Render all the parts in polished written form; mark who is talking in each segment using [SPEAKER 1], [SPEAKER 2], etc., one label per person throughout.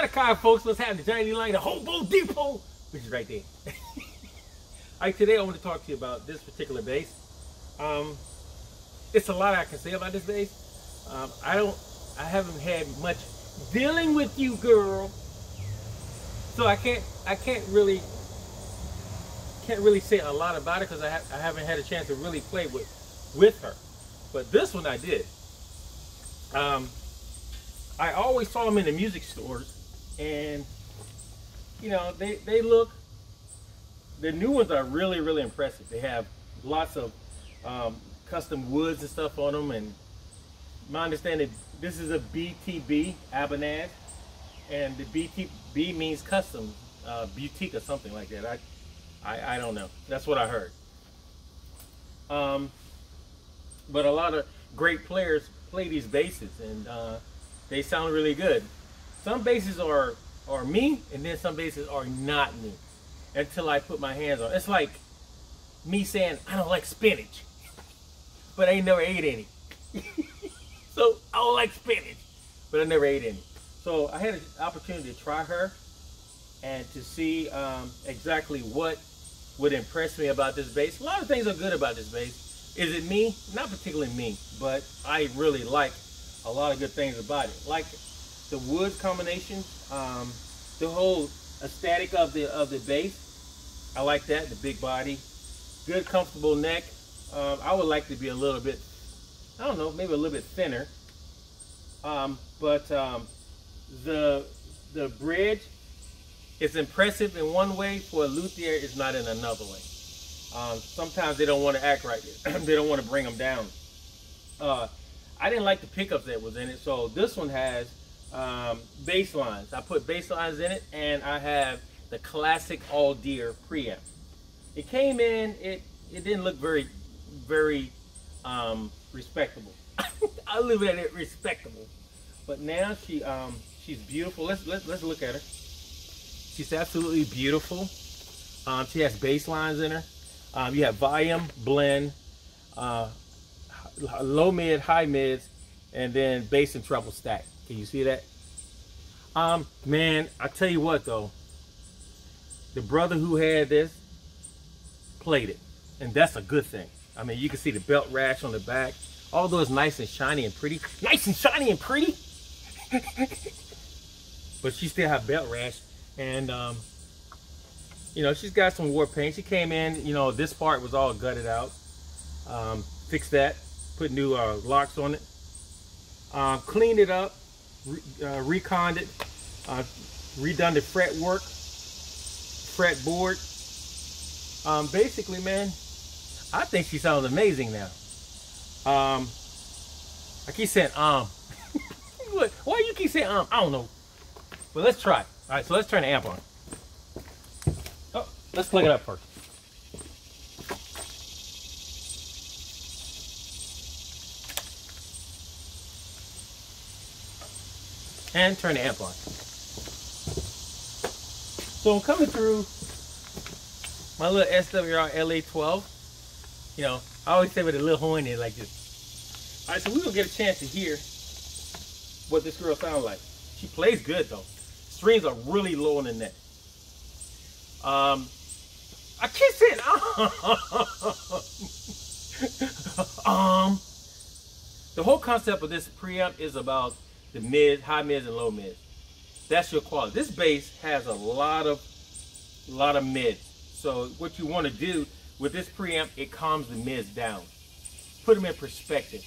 [SPEAKER 1] got a car, folks. Let's have the Johnny Line, the Hobo Depot, which is right there. All right, today I want to talk to you about this particular bass. It's a lot I can say about this bass. I haven't had much dealing with you, girl. So I can't really say a lot about it because I haven't had a chance to really play with her. But this one I did. I always saw them in the music stores, and you know they look. The new ones are really, really impressive. They have lots of custom woods and stuff on them, and my understanding, this is a BTB, Ibanez, and the BTB means custom, boutique or something like that. I don't know. That's what I heard. But a lot of great players play these basses, and they sound really good. Some basses are me, and then some basses are not me. Until I put my hands on it. It's like me saying I don't like spinach, but I ain't never ate any. So I don't like spinach, but I never ate any. So I had an opportunity to try her and to see exactly what would impress me about this bass. A lot of things are good about this bass. Is it me? Not particularly me, but I really like a lot of good things about it. Like the wood combination, the whole aesthetic of the bass. I like that, the big body, good comfortable neck. I would like to be a little bit, I don't know, maybe a little bit thinner. But the bridge is impressive in one way. For a luthier, it's not in another way. Sometimes they don't want to act right. They don't want to bring them down. I didn't like the pickups that was in it, so this one has bass lines. I put bass lines in it, and I have the classic Audere preamp. It came in, it didn't look very respectable. I leave it at it, respectable. But now she's beautiful. Let's look at her. She's absolutely beautiful. She has bass lines in her. You have volume, blend, low mid, high mids, and then bass and treble stack. Can you see that? Man, I tell you what though, the brother who had this played it, and that's a good thing. I mean, you can see the belt rash on the back, although it's nice and shiny and pretty. Nice and shiny and pretty. But she still have belt rash, and you know, she's got some war paint. She came in, you know, this part was all gutted out. Fixed that, put new locks on it, cleaned it up, reconned it, redone the fretboard. Basically, man, I think she sounds amazing now. I keep saying Why do you keep saying I don't know. But let's try. All right, so let's turn the amp on. Oh, let's plug it up first. And turn the amp on. So I'm coming through my little SWR LA12. You know, I always say with a little horn in it like this. All right, so we're gonna get a chance to hear what this girl sounds like. She plays good though. Strings are really low in the neck. I keep saying the whole concept of this preamp is about the mid, high mids, and low mids. That's your quality. This bass has a lot of mids. So what you want to do with this preamp, it calms the mids down. Put them in perspective.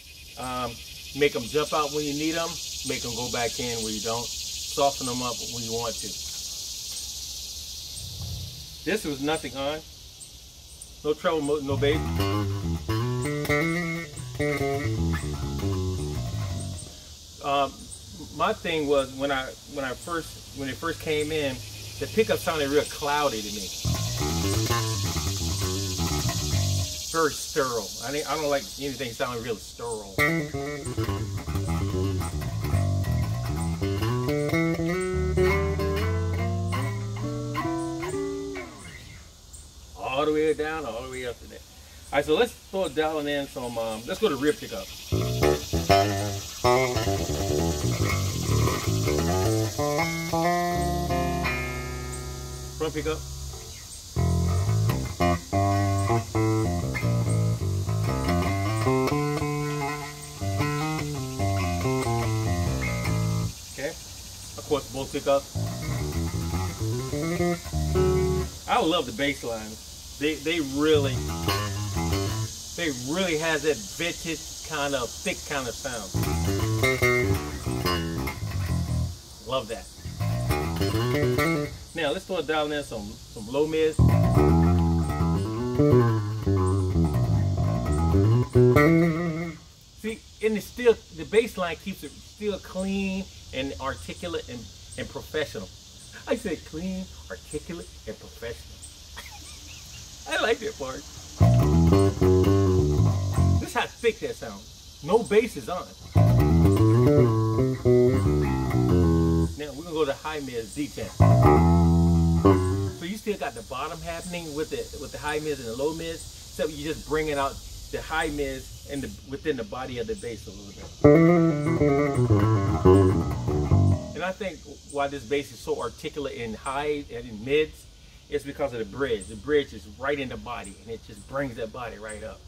[SPEAKER 1] Make them jump out when you need them. Make them go back in when you don't. Soften them up when you want to. This was nothing on. No treble, no bass. My thing was when it first came in, the pickup sounded real cloudy to me. Very sterile. I don't like anything sounding real sterile. All the way down, all the way up to there. All right, so let's start dialing in some. Let's go to rear pickup. drum pickup. Okay, of course, both pickups. I love the bass line. They really has that vintage kind of thick kind of sound. Love that. Now let's start dialing in some low mids. See, and it's still, the bass line keeps it still clean and articulate and professional. I said clean, articulate, and professional. I like that part. This is how thick that sounds. No bass is on. Now we're gonna go to high mids D10. So you still got the bottom happening with the high mids and the low mids, except you're just bringing out the high mids and within the body of the bass a little bit. And I think why this bass is so articulate in high and in mids is because of the bridge. The bridge is right in the body, and it just brings that body right up.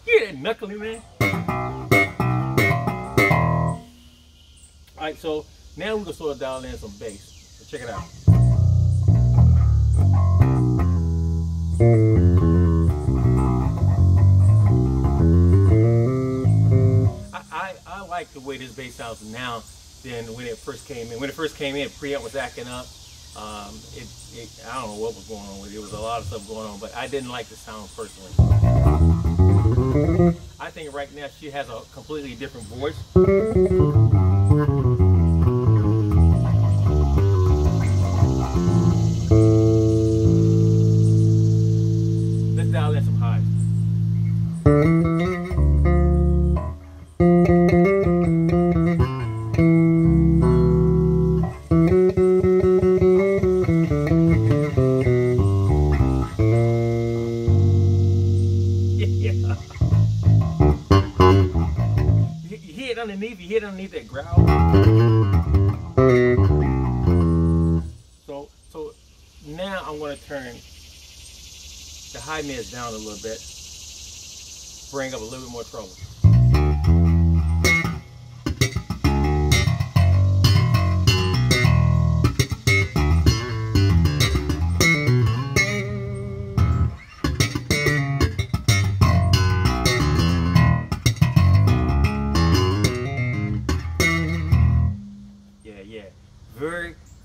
[SPEAKER 1] Hear that knuckling, man? All right, so now we're gonna sort of dial in some bass. So check it out. I like the way this bass sounds now than when it first came in. When it first came in, preamp was acting up. I don't know what was going on with it. There was a lot of stuff going on, but I didn't like the sound personally. I think right now she has a completely different voice. Let's dial in some highs. You hear it underneath that growl. So now I'm going to turn the high mids down a little bit, bring up a little bit more trouble.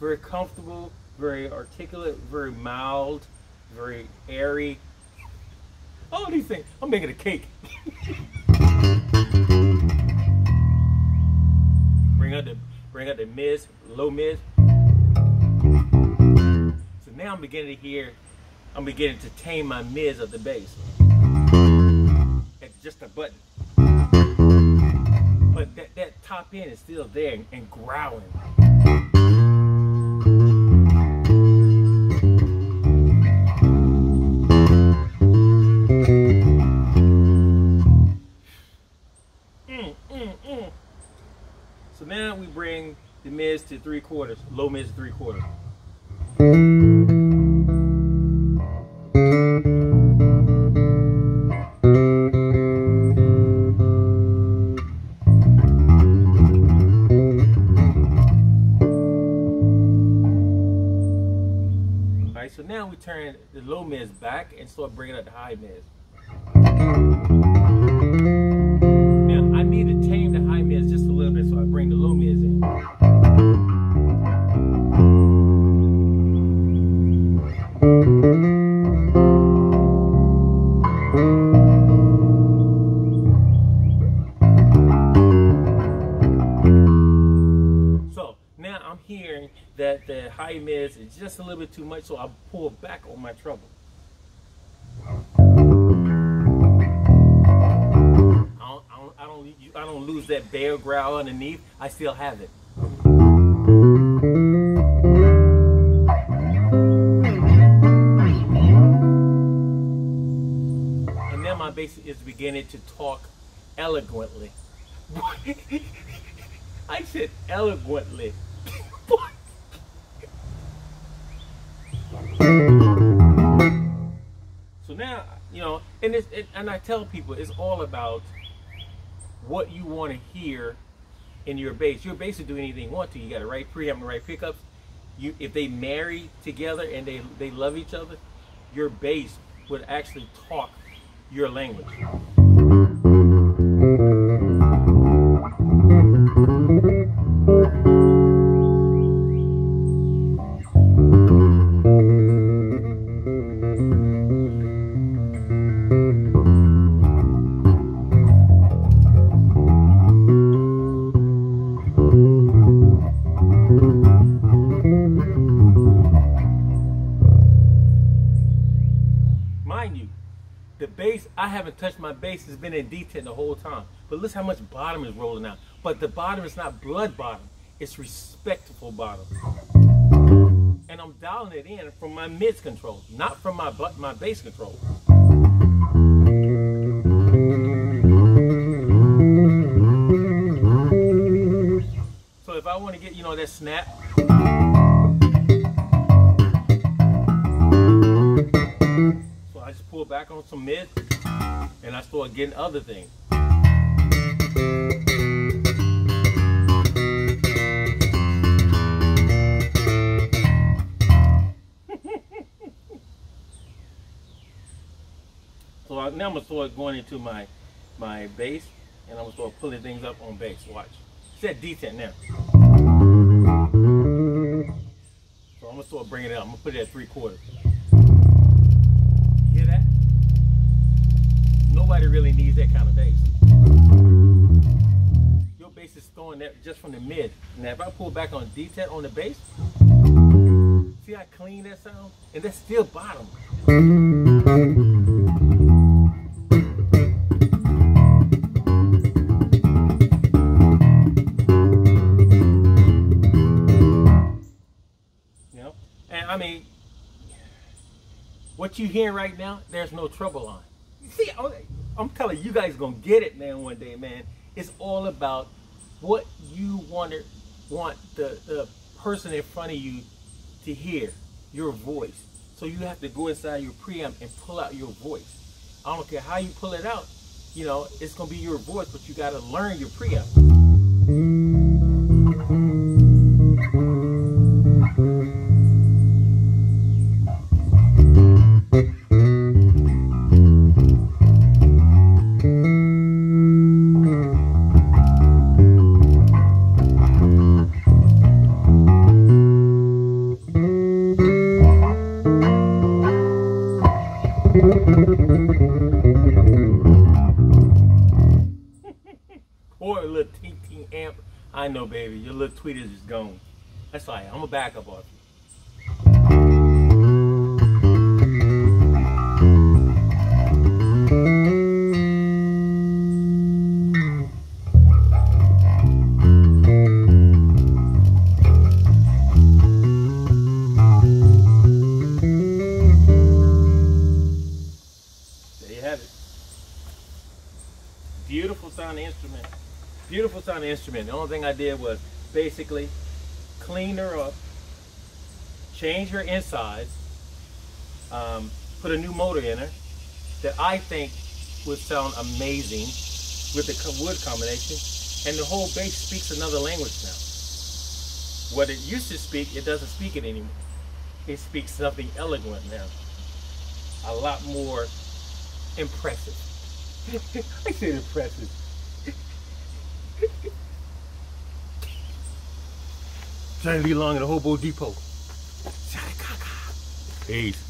[SPEAKER 1] Very comfortable, very articulate, very mild, very airy. All these things. I'm making a cake. Bring up the mids, low mids. So now I'm beginning to tame my mids of the bass. It's just a button. But that top end is still there and growling. So now we bring the mids to 3/4, low mids to 3/4. Alright, so now we turn the low mids back and start bringing up the high mids. Now I need to tame the high mids just a little bit, so I bring the low mids in. So now I'm hearing that the high mids is just a little bit too much, so I pull back on my treble. I don't lose that bear growl underneath. I still have it. And now my bass is beginning to talk eloquently. I said eloquently. So now, you know, and I tell people it's all about what you want to hear in your bass. Your bass will do anything you want to. You got the right preamp and the right pickups. If they marry together and they love each other, your bass would actually talk your language. Mind you, the bass, I haven't touched my bass, has been in detent the whole time. But listen how much bottom is rolling out. But the bottom is not blood bottom, it's respectful bottom. And I'm dialing it in from my mids control, not from my bass control. So if I want to get, you know, that snap, I just pull back on some mids and I start getting other things. So now I'm gonna start going into my bass and I'm gonna start pulling things up on bass. Watch. It's at detent now. So I'm gonna start bringing it up. I'm gonna put it at 3/4. Hear that? Nobody really needs that kind of bass. Your bass is throwing that just from the mid. Now if I pull back on detent on the bass, see how clean that sounds? And that's still bottom. You know? And I mean, what you hearing right now, there's no trouble on. See, I'm telling you guys gonna get it, man, one day, man. It's all about what you want the person in front of you to hear, your voice. So you have to go inside your preamp and pull out your voice. I don't care how you pull it out, you know, it's gonna be your voice, but you gotta learn your preamp. Or a little ting amp. I know, baby, your little tweeters is gone. That's all right. I'm gonna back up off you. There you have it. Beautiful sounding instrument. Beautiful sounding instrument. The only thing I did was basically clean her up, change her insides, put a new motor in her that I think would sound amazing with the wood combination, and the whole bass speaks another language now. What it used to speak, it doesn't speak it anymore. It speaks something eloquent now. A lot more impressive. I said impressive. Johnny Lee Long in the Hobo Depot. Peace.